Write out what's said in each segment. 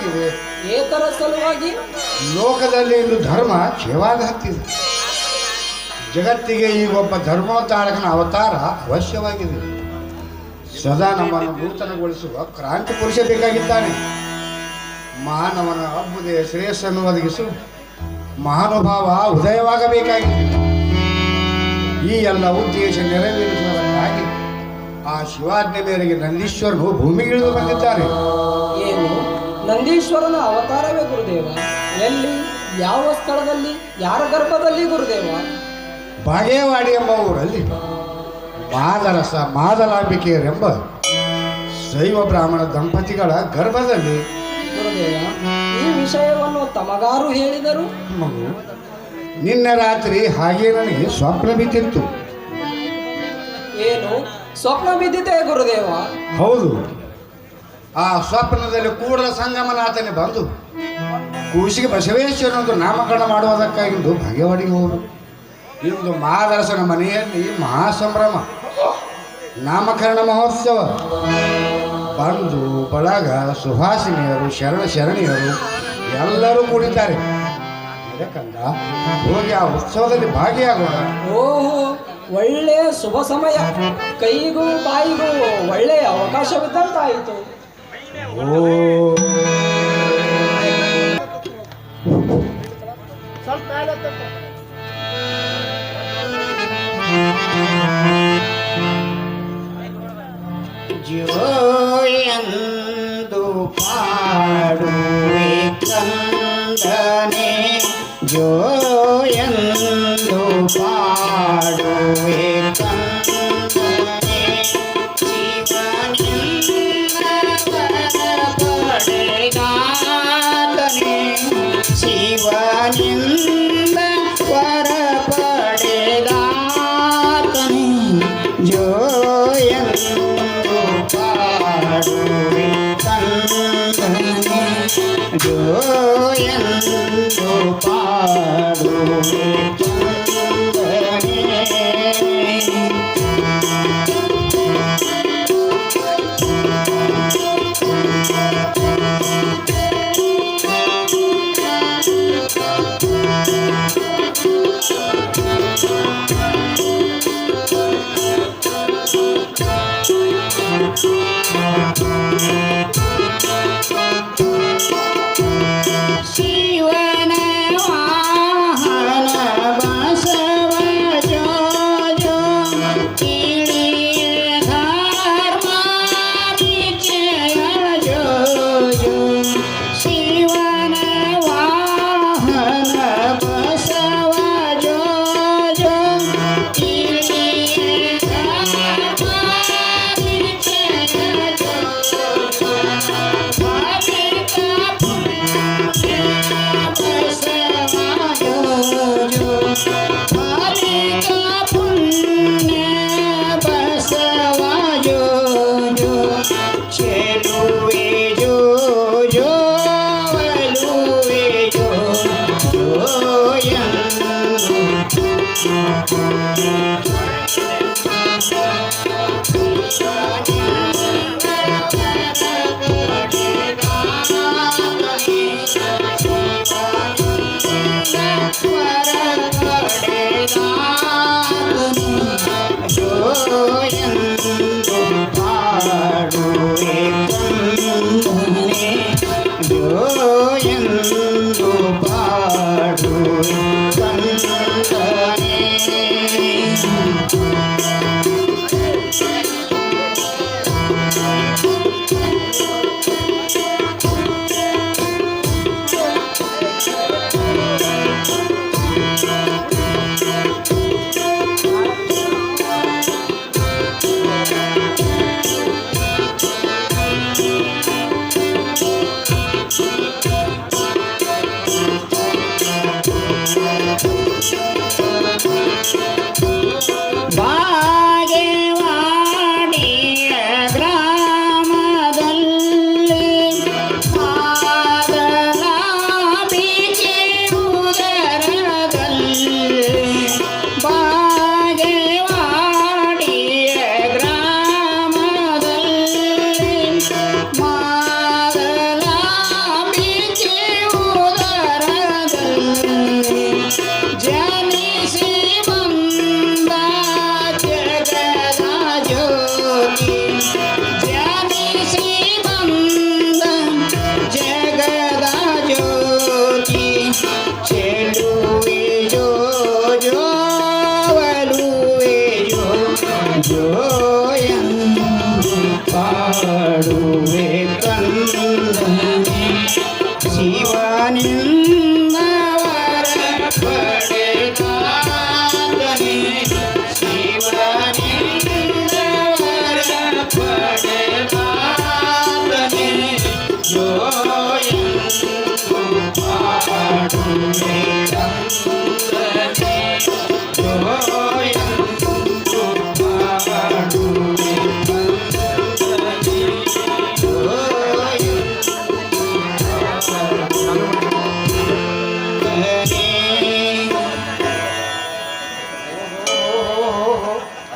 ಸಲುವಾಗಿದೆ. ಏತರ ಸಲುವಾಗಿ ಲೋಕದಲ್ಲಿ ಇಂದು ಧರ್ಮ ಕ್ಷೇವಾಗ ಹತ್ತಿದೆ. ಜಗತ್ತಿಗೆ ಈಗ ಒಬ್ಬ ಧರ್ಮೋತ್ತಾರಕನ ಅವತಾರ ಅವಶ್ಯವಾಗಿದೆ. ಸದಾ ನಮ್ಮನ್ನು ನೂತನಗೊಳಿಸುವ ಕ್ರಾಂತಿ ಪುರುಷ ಬೇಕಾಗಿದ್ದಾನೆ. ಮಾನವನ ಅಭ್ಯುದಯ ಶ್ರೇಯಸ್ಸನ್ನು ಒದಗಿಸು ಮಹಾನುಭಾವ ಉದಯವಾಗಬೇಕಾಗಿದೆ. ಈ ಎಲ್ಲ ಉದ್ದೇಶ ನೆರವೇರಿಸುವುದಕ್ಕಾಗಿ ಆ ಶಿವಾಜ್ಞೆ ಮೇರೆಗೆ ನಂದೀಶ್ವರನು ಭೂಮಿಗಿಳಿದು ಬಂದಿದ್ದಾನೆ. ಏನು ನಂದೀಶ್ವರನ ಅವತಾರವೇ ಗುರುದೇವ? ಎಲ್ಲಿ, ಯಾವ ಸ್ಥಳದಲ್ಲಿ, ಯಾರ ಗರ್ಭದಲ್ಲಿ ಗುರುದೇವ? ಬಾಗೇವಾಡಿ ಎಂಬ ಊರಲ್ಲಿ ಮಾದರಸ ಮಾದಲಾಂಬಿಕೆಯರೆಂಬ ಶೈವ ಬ್ರಾಹ್ಮಣ ದಂಪತಿಗಳ ಗರ್ಭದಲ್ಲಿ. ಗುರುದೇವ, ಈ ವಿಷಯವನ್ನು ತಮಗಾರು ಹೇಳಿದರು? ಮಗು, ನಿನ್ನೆ ರಾತ್ರಿ ಹಾಗೆ ನನಗೆ ಸ್ವಪ್ನ ಬಿದ್ದಿತ್ತು. ಏನು ಸ್ವಪ್ನ ಬಿದ್ದಿದೆ ಗುರುದೇವ? ಹೌದು. ಆ ಸ್ವಪ್ನದಲ್ಲಿ ಕೂಡಲ ಸಂಗಮನಾಥನೇ ಬಂದು ಕೂಸಿಗೆ ಬಸವೇಶ್ವರನೊಂದು ನಾಮಕರಣ ಮಾಡುವುದಕ್ಕಾಗಿಂದು ಬಾಗೇವಾಡಿಗೆ ಹೋದರು. ಇಂದು ಮಹಾದರಸನ ಮನೆಯಲ್ಲಿ ಮಹಾಸಂಭ್ರಮ, ನಾಮಕರಣ ಮಹೋತ್ಸವ. ಬಂಧು ಬಳಗ, ಸುಹಾಸಿನಿಯರು, ಶರಣಿಯರು ಎಲ್ಲರೂ ಕೂಡಿದ್ದಾರೆ. ಯಾಕಂದ ಹೋಗಿ ಆ ಉತ್ಸವದಲ್ಲಿ ಭಾಗಿಯಾಗೋಣ. ಓಹೋ, ಒಳ್ಳೆಯ ಶುಭ ಸಮಯ. ಕೈಗೂ ಬಾಯಿಗೂ ಒಳ್ಳೆಯ ಅವಕಾಶವಿದ್ದಂತಾಯಿತು. ಓ ಜೋಯಂದು ಪಾಡುವೆ ಕಂದನೆ, ಜೋಯಂದು ಪಾಡುವೆ ಕಂದನೆ, ಶಿವನಿಂದ ವರ ಪಡೆದಾತನೆ, ಜೋಯಂದು ಪಾಡುವೆ ಕಂದನೆ, ಜೋಯಂದು ಪಾಡುವೆ ಕಂದನೆ. ಶಿವನ ವಾಹನ ಬಸವ ಜೋ ಜೋ, ತಿಳಿಯ ಧರ್ಮ ವಿಜಯ ಜೋ ಜೋ. ಶಿವನ ವಾಹನ ಬಸವ ಜೋ ಜೋ, ತಿಳಿಯ ಧರ್ಮ ವಿಜಯ ಜೋ ಜೋ.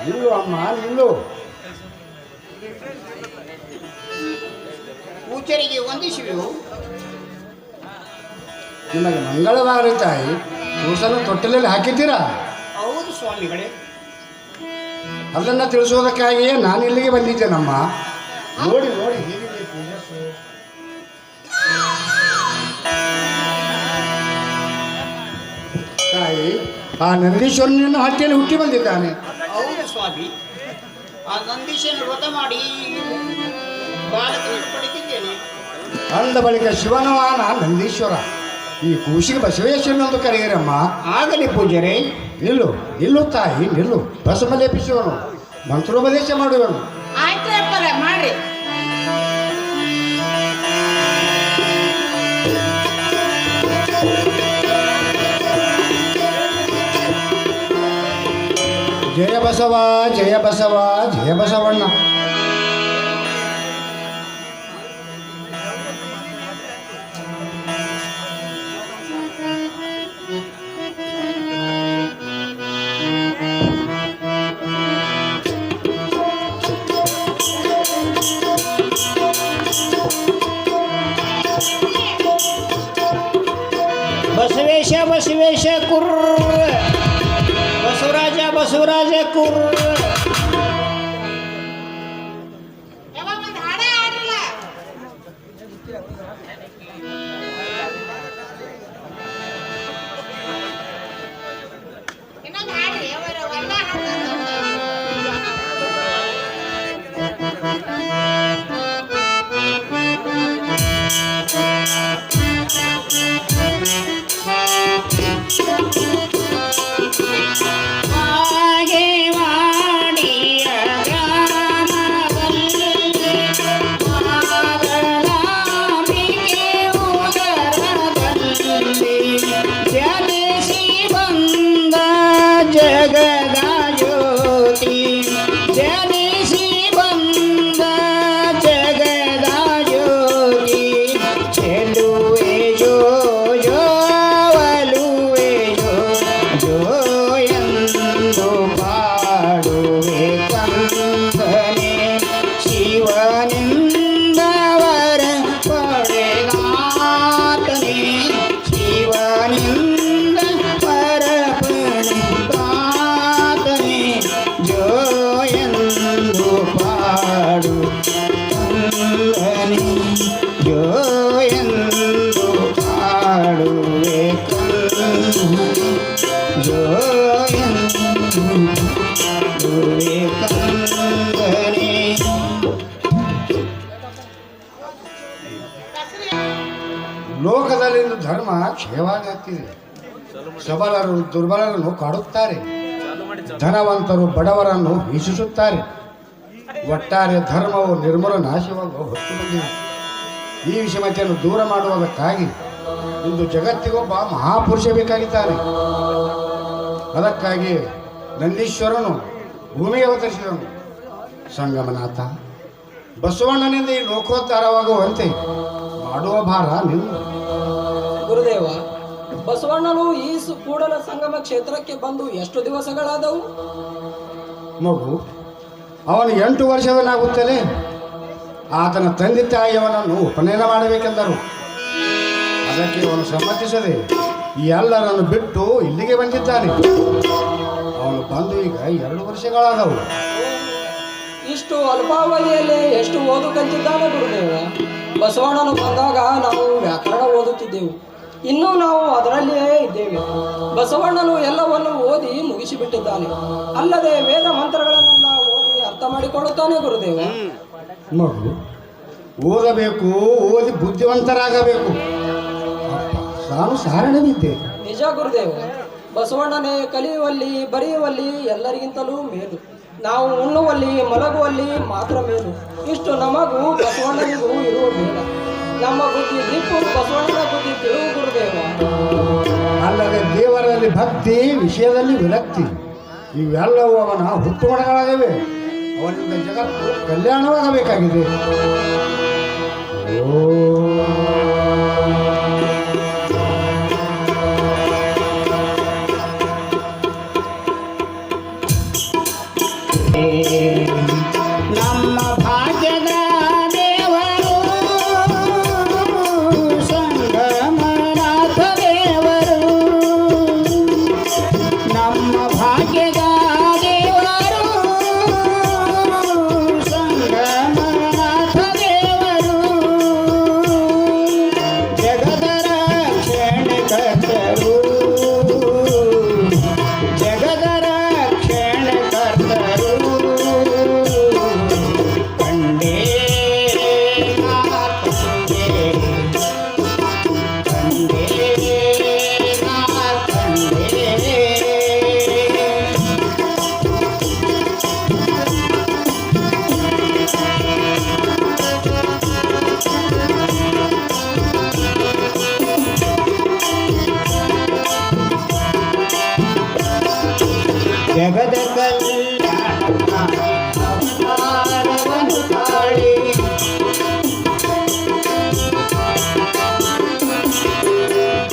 ನಿಲ್ಲು ಅಮ್ಮ ನಿಲ್ಲು. ಪೂಜಾರಿಗೆ ವಂದಿಸುವೆವು. ನಿಮಗೆ ಮಂಗಳವಾಗಲಿ ತಾಯಿ. ಕೂಸನ್ನು ತೊಟ್ಟಿಲಲ್ಲಿ ಹಾಕಿದ್ದೀರಾ? ಹೌದು ಸ್ವಾಮಿಗಳೇ. ಅದನ್ನು ತಿಳಿಸೋದಕ್ಕಾಗಿಯೇ ನಾನು ಇಲ್ಲಿಗೆ ಬಂದಿದ್ದೇನಮ್ಮ. ನೋಡಿ ನೋಡಿ ಹೇಗಿದೆ ತೇಜಸ್ಸು. ತಾಯಿ, ಆ ನಂದೀಶ್ವರನ ಹಟ್ಟಿಯಲ್ಲಿ ಹುಟ್ಟಿ ಬಂದಿದ್ದಾನೆ. ಹೌದು ಸ್ವಾಮಿ. ಆ ನಂದೀಶನ ವ್ರತ ಮಾಡಿ ಬಾಲಕನನ್ನು ಪಡೆದಿದ್ದೇನೆ. ಅಂದ ಬಳಿಕ ಶಿವನವಾನ ನಂದೀಶ್ವರ, ಈ ಕೂಸಿಗೆ ಬಸವೇಶ್ವರನೆಂದು ಕರೆಯಿರಮ್ಮ. ಆಗಲಿ ಪೂಜಾರೆ. ನಿಲ್ಲು ನಿಲ್ಲು ತಾಯಿ ನಿಲ್ಲು. ಬಸಮಲೇಪಿಸುವನು, ಮಂತ್ರೋಪದೇಶ ಮಾಡುವನು. ಆಯ್ತು ಅಪ್ಪರ ಮಾಡ್ರಿ. ಜಯ ಬಸವ ಜಯ ಬಸವ ಜಯ ಬಸವಣ್ಣ. ಬಸವೇಶ ಬಸವೇಶ ಕುರ್ರ, ಬಸವರಾಜ ಬಸವರಾಜ ಕುರ್ರ. ಹಾಗೆ ಮಾಡಿಯ ಗ್ರಾಮದಲ್ಲಿ ಮಾದಲಾಂಬಿಕೆ ಉದರದಲ್ಲಿ ಜನಿಸಿ ಬಂದ ಜಗದ ಜ್ಯೋತಿ, ಜನಿಸಿ ಬಂದ ಜಗದ ಜ್ಯೋತಿ. ಚೆಲುವೆ ಜೋ ಜೋ ಒಲುವೆ ಜೋ ಜೋ ಎಂದು ಪಾಡುವೆ ಕಂದನೆ. ಶಿವನಿಂದ ವರ ಪಡೆದಾತನೆ, ಶಿವನಿಂದ ವರ ಪಡೆದಾತನೆ. ಜೋ ಎಂದು ಪಾಡು ಕಂದನೆ, ಜೋ ಎಂದು ಪಾಡುವೆ ಕಂದನೆ, ಜೋ ಎಂದು ಪಾಡುವೆ ಕಂದನೆ. ಲೋಕದಲ್ಲಿ ಧರ್ಮ ಕ್ಷಯವಾಗಿ ಹತ್ತಿದೆ. ಸಬಲರು ದುರ್ಬಲರನ್ನು ಕಾಡುತ್ತಾರೆ, ಧನವಂತರು ಬಡವರನ್ನು ಹಿಂಸಿಸುತ್ತಾರೆ. ಒಟ್ಟಾರೆ ಧರ್ಮವು ನಿರ್ಮೂಲ ನಾಶವಾಗುವ ಹೊತ್ತು ಬಂದಿದೆ. ಈ ವಿಷಮತೆಯನ್ನು ದೂರ ಮಾಡುವುದಕ್ಕಾಗಿ ಇಂದು ಜಗತ್ತಿಗೊಬ್ಬ ಮಹಾಪುರುಷ ಬೇಕಾಗಿದ್ದಾನೆ. ಅದಕ್ಕಾಗಿ ನಂದೀಶ್ವರನು ಭೂಮಿಗೆ ಅವತರಿಸಿದನು. ಸಂಗಮನಾಥ ಬಸವಣ್ಣನಿಂದ ಈ ಲೋಕೋದ್ಧಾರವಾಗುವಂತೆ ಮಾಡುವ ಭಾರ ನಿಂದು. ಗುರುದೇವ, ಬಸವಣ್ಣನು ಈ ಕೂಡಲ ಸಂಗಮ ಕ್ಷೇತ್ರಕ್ಕೆ ಬಂದು ಎಷ್ಟು ದಿವಸಗಳಾದವು? ಮಗು, ಅವನು 8 ವರ್ಷದನಾಗುತ್ತಲೇ ಆತನ ತಂದೆ ತಾಯಿಯವನನ್ನು ಉಪನಯನ ಮಾಡಬೇಕೆಂದರು. ಅದಕ್ಕೆ ಅವನು ಸಮ್ಮತಿಸದೆ ಎಲ್ಲರನ್ನು ಬಿಟ್ಟು ಇಲ್ಲಿಗೆ ಬಂದಿದ್ದಾನೆ. ಅವನು ಬಂದು ಈಗ 2 ವರ್ಷಗಳಾದವು. ಇಷ್ಟು ಅಲ್ಪಾವಧಿಯಲ್ಲಿ ಎಷ್ಟು ಓದು ಕಲಿತಿದ್ದಾನೆ ಗುರುದೇವ. ಬಸವಣ್ಣನು ಬಂದಾಗ ನಾವು ವ್ಯಾಕರಣ ಓದುತ್ತಿದ್ದೆವು, ಇನ್ನೂ ನಾವು ಅದರಲ್ಲಿಯೇ ಇದ್ದೇವೆ. ಬಸವಣ್ಣನು ಎಲ್ಲವನ್ನು ಓದಿ ಮುಗಿಸಿಬಿಟ್ಟಿದ್ದಾನೆ. ಅಲ್ಲದೆ ವೇದ ಮಂತ್ರಗಳನ್ನೆಲ್ಲ ಓದಿ ಅರ್ಥ ಮಾಡಿಕೊಳ್ಳುತ್ತಾನೆ ಗುರುದೇವ. ಮಗು, ಓದಬೇಕು, ಓದಿ ಬುದ್ಧಿವಂತರಾಗಬೇಕು. ನಾನು ಸಾರಣವಿದ್ದೆ. ನಿಜ ಗುರುದೇವ, ಬಸವಣ್ಣನೇ ಕಲಿಯುವಲ್ಲಿ ಬರೆಯುವಲ್ಲಿ ಎಲ್ಲರಿಗಿಂತಲೂ ಮೇಲು. ನಾವು ಉಣ್ಣುವಲ್ಲಿ ಮಲಗುವಲ್ಲಿ ಮಾತ್ರ ಮೇಲು. ಇಷ್ಟು ನಮಗೂ ಬಸವಣ್ಣನಿಗೂ ಇರುವ ಬೇಡ. ನಮ್ಮ ಬುದ್ಧಿ ದಿಕ್ಕು, ಬಸವಣ್ಣನ ಬುದ್ಧಿ ತಿಳುವು ಗುರುದೇವ. ಮನಸ್ಸಿನಲ್ಲಿ ಭಕ್ತಿ, ವಿಷಯದಲ್ಲಿ ವಿರಕ್ತಿ, ಇವೆಲ್ಲವೂ ಅವನ ಹುಟ್ಟುಮಣಗಳಾಗಿವೆ. ಅವನಿಂದ ಜಗತ್ತು ಕಲ್ಯಾಣವಾಗಬೇಕಾಗಿದೆ. ನಮ್ಮ ಭಾಗ್ಯದ ದೇವರು ಸಂಗಮನಾಥ ದೇವರು, ನಮ್ಮ ಭಾಗ್ಯದ ದೇವರು ಸಂಗಮನಾಥ ದೇವರು, ಜಗದ ರಕ್ಷಣೆಕರ್ತರು, ಜಗದ ರಕ್ಷಣೆಕರ್ತರು, ಕಂಡೇ ನಾ ಕಂಡೇ, ಕಂಡೇ ನಾ ಕಂಡೇ. ಜಗದ ಕಲ್ಯಾಣಕ್ಕಾಗಿ ಅವತಾರವನ್ನು ತಾಳಿ,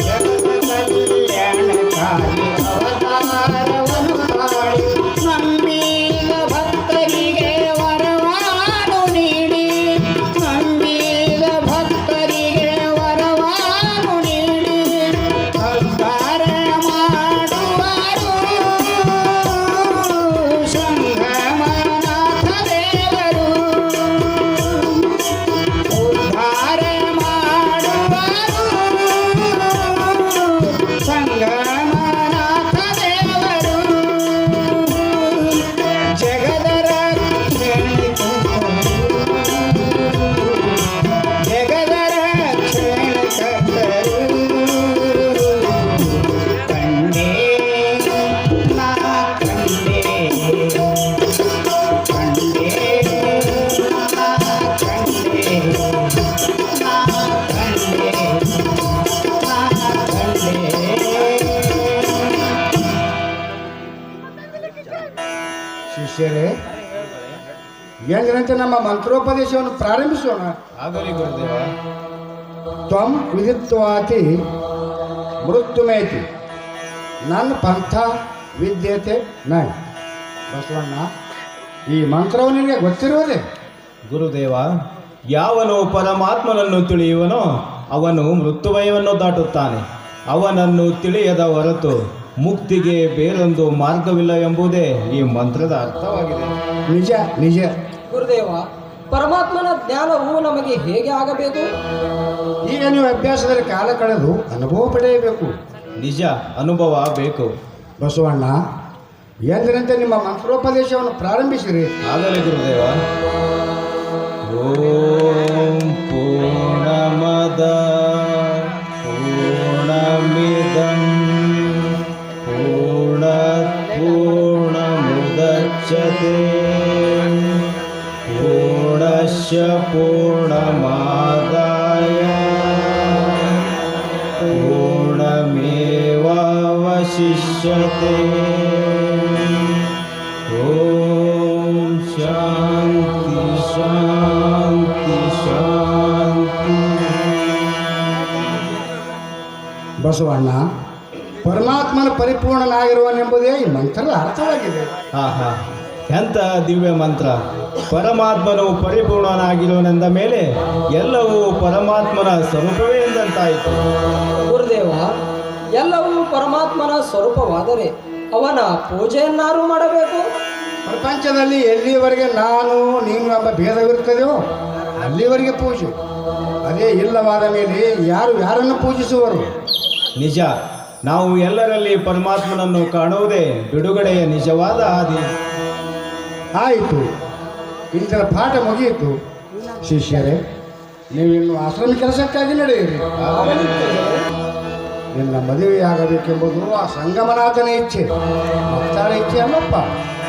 ಜಗದ ಕಲ್ಯಾಣಕ್ಕಾಗಿ ಅವತಾರವನ್ನು ತಾಳಿ, ನಂಬಿದ ಭಕ್ತರಿಗೆ ವರವಾನು ನೀಡಿ, ನಂಬಿದ ಭಕ್ತರಿಗೆ ವರವಾನು ನೀಡಿ, ಉದ್ಧಾರ ಮಾಡುವರು ಸಂಗಮನಾಥ ದೇವರು, ಉದ್ಧಾರ ಮಾಡುವರು ಸಂಗಮನಾಥ ದೇವರು, ಜಗದ ರಕ್ಷಣೆಕರ್ತರು, ಜಗದ ರಕ್ಷಣೆಕರ್ತರು, ಕಂಡೇ ನಾ ಕಂಡೇ, ಕಂಡೇ ನಾ ಕಂಡೇ, ನಾ ಕಂಡೇ, ನಾ ಕಂಡೇ. ಶಿಷ್ಯರೇ, ಎಂದಿನಂತೆ ನಮ್ಮ ಮಂತ್ರೋಪದೇಶವನ್ನು ಪ್ರಾರಂಭಿಸೋಣ. ಆಗಲಿ ಗುರುದೇವ. ತ್ವಂ ವಿದಿತ್ವಾತಿ ಮೃತ್ಯುಮೇತಿ ನನ್ನ ಪಂಥ ವಿದ್ಯತೆ ನ. ಬಸವಣ್ಣ, ಈ ಮಂತ್ರವು ನಿನಗೆ ಗೊತ್ತಿರುವುದೇ? ಗುರುದೇವ, ಯಾವನು ಪರಮಾತ್ಮನನ್ನು ತಿಳಿಯುವನೋ ಅವನು ಮೃತ್ಯುಭಯವನ್ನು ದಾಟುತ್ತಾನೆ. ಅವನನ್ನು ತಿಳಿಯದ ಹೊರತು ಮುಕ್ತಿಗೆ ಬೇರೊಂದು ಮಾರ್ಗವಿಲ್ಲ ಎಂಬುದೇ ಈ ಮಂತ್ರದ ಅರ್ಥವಾಗಿದೆ. ನಿಜ ನಿಜ. ಗುರುದೇವ, ಪರಮಾತ್ಮನ ಜ್ಞಾನವು ನಮಗೆ ಹೇಗೆ ಆಗಬೇಕು? ಈಗ ನೀವು ಅಭ್ಯಾಸದಲ್ಲಿ ಕಾಲ ಕಳೆದು ಅನುಭವ ಪಡೆಯಬೇಕು. ನಿಜ, ಅನುಭವ ಬೇಕು. ಬಸವಣ್ಣ, ಎಂದಿನಂತೆ ನಿಮ್ಮ ಮಂತ್ರೋಪದೇಶವನ್ನು ಪ್ರಾರಂಭಿಸಿರಿ. ಆಗಲಿ ಗುರುದೇವ. ಓಂ ಪೂರ್ಣಮದ ಪೂರ್ಣಮಿದಂ ಪೂರ್ಣಮುದಚ್ಯತೆ ಪೂರ್ಣಸ್ಯ ಪೂರ್ಣಮಾದಾಯ ಪೂರ್ಣಮೇವಾವಶಿಷ್ಯತೆ. ಓಂ ಶಾಂತಿ ಶಾಂತಿ ಶಾಂತಿ. ಬಸವಣ್ಣ, ಪರಮಾತ್ಮನ ಪರಿಪೂರ್ಣನಾಗಿರುವನೆಂಬುದೇ ಈ ಮಂತ್ರದ ಅರ್ಥವಾಗಿದೆ. ಆಹಾ, ಎಂಥ ದಿವ್ಯ ಮಂತ್ರ! ಪರಮಾತ್ಮನು ಪರಿಪೂರ್ಣನಾಗಿರುವನೆಂದ ಮೇಲೆ ಎಲ್ಲವೂ ಪರಮಾತ್ಮನ ಸ್ವರೂಪವೇ ಎಂದಂತಾಯಿತು. ಗುರುದೇವ, ಎಲ್ಲವೂ ಪರಮಾತ್ಮನ ಸ್ವರೂಪವಾದರೆ ಅವನ ಪೂಜೆಯನ್ನಾರು ಮಾಡಬೇಕು. ಪ್ರಪಂಚದಲ್ಲಿ ಎಲ್ಲಿವರೆಗೆ ನಾನು ನೀನು ಎಂಬ ಭೇದವಿರುತ್ತದೆಯೋ ಅಲ್ಲಿವರೆಗೆ ಪೂಜೆ. ಅದೇ ಇಲ್ಲವಾದ ಮೇಲೆ ಯಾರು ಯಾರನ್ನು ಪೂಜಿಸುವರು? ನಿಜ, ನಾವು ಎಲ್ಲರಲ್ಲಿ ಪರಮಾತ್ಮನನ್ನು ಕಾಣುವುದೇ ಬಿಡುಗಡೆಯ ನಿಜವಾದ ಹಾದಿ. ಆಯಿತು, ಇಂದಿನ ಪಾಠ ಮುಗಿಯಿತು. ಶಿಷ್ಯರೇ, ನೀವಿನ್ನು ಆಶ್ರಮ ಕೆಲಸಕ್ಕಾಗಿ ನಡೆಯಿರಿ. ನಿನ್ನ ಮದುವೆಯಾಗಬೇಕೆಂಬುದು ಆ ಸಂಗಮನಾಥನ ಇಚ್ಛೆ, ಭಕ್ತಾಳ ಇಚ್ಛೆ ಅಲ್ಲಪ್ಪ.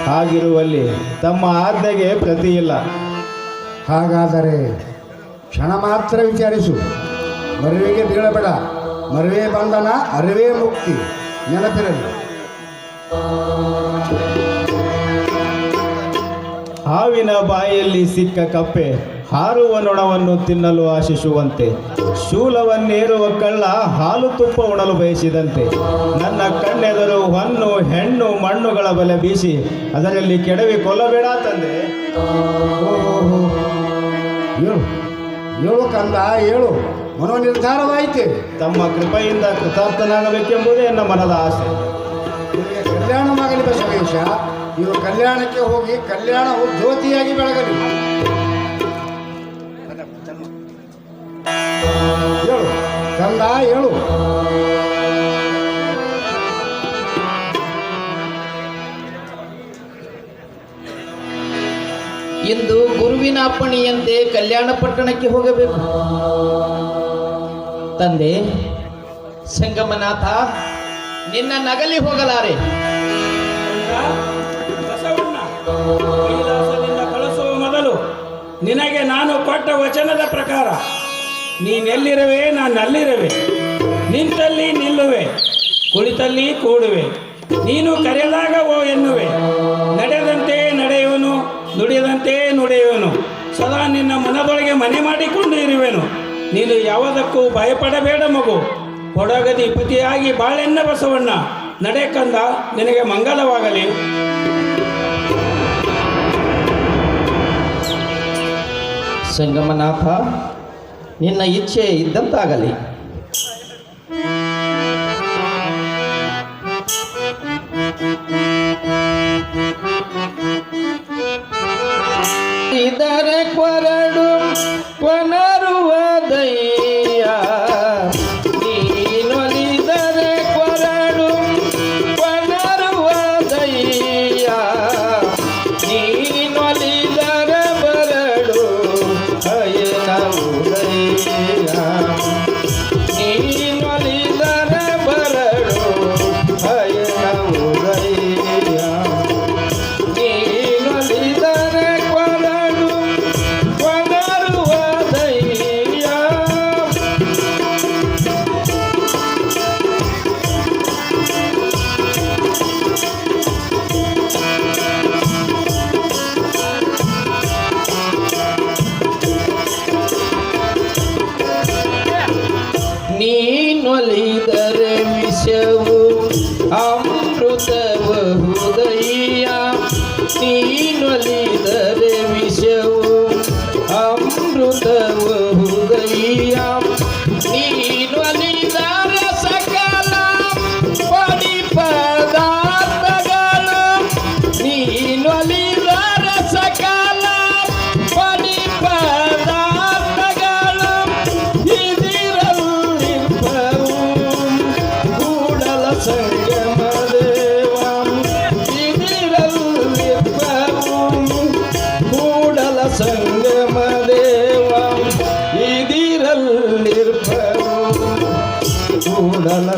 ಹಾಗಿರುವಲ್ಲಿ ತಮ್ಮ ಆಜ್ಞೆಗೆ ಪ್ರತಿ ಇಲ್ಲ. ಹಾಗಾದರೆ ಕ್ಷಣ ಮಾತ್ರ ವಿಚಾರಿಸು. ಮರುವೆಗೆ ಬೀಳಬೇಡ. ಮರುವೆ ಬಂಧನ, ಅರಿವೇ ಮುಕ್ತಿ. ನೆನಪಿರಲಿ. ಹಾವಿನ ಬಾಯಲ್ಲಿ ಸಿಕ್ಕ ಕಪ್ಪೆ ಹಾರುವ ನೊಣವನ್ನು ತಿನ್ನಲು ಆಶಿಸುವಂತೆ, ಶೂಲವನ್ನೇರುವ ಕಳ್ಳ ಹಾಲು ತುಪ್ಪ ಉಣಲು ಬಯಸಿದಂತೆ, ನನ್ನ ಕಣ್ಣೆದರು ಹೊನ್ನು ಹೆಣ್ಣು ಮಣ್ಣುಗಳ ಬಲೆ ಬೀಸಿ ಅದರಲ್ಲಿ ಕೆಡವಿ ಕೊಲ್ಲಬೇಡ ತಂದೆ. ಓಹೋ, ಏಳು ಏಳು ಕಂದ ಏಳು, ಮನೋನಿರ್ಧಾರವಾಯಿತು. ತಮ್ಮ ಕೃಪೆಯಿಂದ ಕೃತಾರ್ಥನಾಗಬೇಕೆಂಬುದೇ ನನ್ನ ಮನದ ಆಸೆ. ನಿಮಗೆ ಕಲ್ಯಾಣವಾಗಲಿ ಬಸವೇಶ. ನೀವು ಕಲ್ಯಾಣಕ್ಕೆ ಹೋಗಿ ಕಲ್ಯಾಣ ಜ್ಯೋತಿಯಾಗಿ ಬೆಳಗಲಿ. ಹೇಳು ಕಂದ ಹೇಳು. ಇಂದು ಗುರುವಿನ ಅಪ್ಪಣೆಯಂತೆ ಕಲ್ಯಾಣ ಪಟ್ಟಣಕ್ಕೆ ಹೋಗಬೇಕು. ತಂದೆ ಸಂಗಮನಾಥ, ನಿನ್ನ ನಗಲಿ ಹೋಗಲಾರೆ. ಬಸವಣ್ಣ, ಕೈಲಾಸದಿಂದ ಕಳಿಸುವ ಮೊದಲು ನಿನಗೆ ನಾನು ಕೊಟ್ಟ ವಚನದ ಪ್ರಕಾರ ನೀನೆಲ್ಲಿರುವೆ ನಾನು ಅಲ್ಲಿರುವೆ, ನಿಂತಲ್ಲಿ ನಿಲ್ಲುವೆ, ಕುಳಿತಲ್ಲಿ ಕೂಡುವೆ, ನೀನು ಕರೆದಾಗ ಓ ಎನ್ನುವೆ, ನಡೆದಂತೆ ನಡೆಯುವನು, ನುಡಿದಂತೆ ನುಡಿಯುವನು, ಸದಾ ನಿನ್ನ ಮನದೊಳಗೆ ಮನೆ ಮಾಡಿಕೊಂಡು ಇರುವೆನು. ನೀನು ಯಾವುದಕ್ಕೂ ಭಯಪಡಬೇಡ ಮಗು, ಹೊಡಗಧಿಪತಿಯಾಗಿ ಬಾಳೆನ್ನ ಬಸವಣ್ಣ. ನಡೆ ಕಂದ, ನಿನಗೆ ಮಂಗಲವಾಗಲಿ. ಸಂಗಮನಾಥ, ನಿನ್ನ ಇಚ್ಛೆ ಇದ್ದಂತಾಗಲಿ. ಇದರ ಕೊರಡು ಕೊನರುವ ದಯ್ಯ, ನೀನೊಲಿದರೆ ಕೊರಡು ಕೊನರುವ ದಯ್ಯ, ನೀನೊಲಿದರ ಬರಡು ಅಯನ ಉದಯ, ನೀನೊಲಿದರ ಬರಡು ಅಯನ ಉದಯ, ನೀನೊಲಿದರ ಕೊರಡು ಕೊನರುವ ದಯ್ಯ. ನೀನೊಲಿದರೆ ವಿಷವು ಅಮೃತವ ಹೃದಯ, ನೀನೊಲಿದರೆ ವಿಷವು ಅಮೃತವ ಹೃದಯ, ನೀನೊಲಿದರೆ ಸಕಲ ಪಡಿ ಪದಾರ್ಥಗಳು, ನೀನೊಲಿದರೆ ಸಕಲ ಪಡಿ ಪದಾರ್ಥಗಳು, ಇದಿರಲ್ಲಿರ್ಪವು ಕೂಡಲ ಸಂಗಮ ದೇವ, ಇದಿರಲ್ಲಿರ್ಪವು ಕೂಡಲ ಸಂಗಮ ದೇವ, ಇದಿರಲ್ಲಿರ್ಪವು ಕೂಡಲ